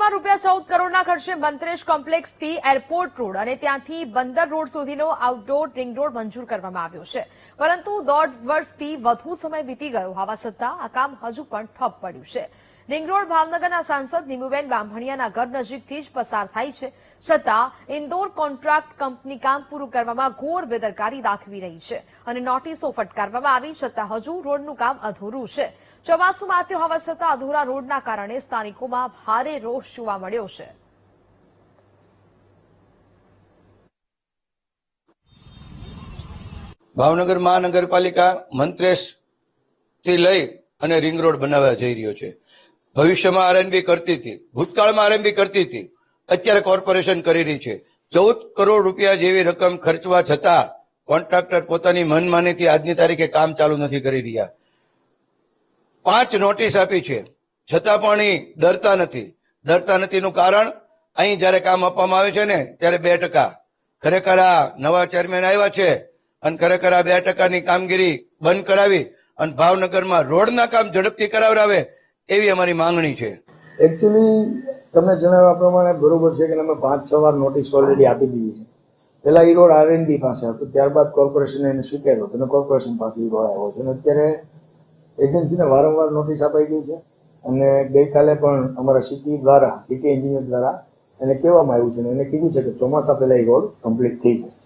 વલસાડમાં ₹14 કરોડના ખર્ચે મંત્રેશ કોમ્પ્લેક્સથી એરપોર્ટ રોડ અને ત્યાંથી બંદર રોડ સુધીનો આઉટડોર રિંગ રોડ મંજૂર કરવામાં આવ્યો છે, પરંતુ 1.5 વર્ષથી વધુ સમય વીતી ગયો હોવા છતાં આ કામ હજુ પણ ઠપ પડ્યું છે. રિંગ રોડ ભાવનગરના સાંસદ નીમુબેન બામણિયાના ઘર નજીકથી જ પસાર થાય છે, છતાં ઇન્દોર કોન્ટ્રાક્ટ કંપની કામ પૂરું કરવામાં ઘોર બેદરકારી દાખવી રહી છે અને નોટિસો ફટકારવામાં આવી છતાં હજુ રોડનું કામ અધૂરું છે. ચોમાસું માથે હોવા છતાં અધૂરા રોડના કારણે સ્થાનિકોમાં ભારે રોષ જોવા મળ્યો છે. ભાવનગર મહાનગરપાલિકા મંત્રેશ થી લઈ અને રિંગ રોડ બનાવવા જઈ રહ્યો છે. ભવિષ્યમાં આરએનબી કરતી હતી, ભૂતકાળમાં આરએનબી કરતી હતી, અત્યારે કોર્પોરેશન કરી રહી છે. 14 કરોડ રૂપિયા જેવી રકમ ખર્ચવા છતાં કોન્ટ્રાક્ટર પોતાની મનમાનીથી આજની તારીખે કામ ચાલુ નથી કરી રહ્યા. 5 નોટિસ આપી છે, છતાં પણ એ ડરતા નથી. ડરતા નથીનું કારણ અહીં જયારે કામ આપવામાં આવે છે ને ત્યારે 2%. ખરેખર આ નવા ચેરમેન આવ્યા છે અને ખરેખર આ 2%ની કામગીરી બંધ કરાવી અને ભાવનગરમાં રોડના કામ ઝડપથી કરાવડાવે એવી અમારી માંગણી છે. એકચ્યુઅલી તમે જણાવ્યા પ્રમાણે બરોબર છે કે અમે 5-6 વાર નોટિસ ઓલરેડી આપી દીધી છે. પેલા એ રોડ આરએનબી પાસે હતો, ત્યારબાદ કોર્પોરેશને એને સ્વીકાર્યો અને કોર્પોરેશન પાસે એ રોડ આવ્યો છે અને અત્યારે એજન્સીને વારંવાર નોટિસ અપાઈ ગઈ છે અને ગઈકાલે પણ અમારા સિટી એન્જિનિયર દ્વારા એને કહેવામાં આવ્યું છે અને એને કીધું છે કે ચોમાસા પહેલા એ રોડ કમ્પ્લીટ થઈ જશે.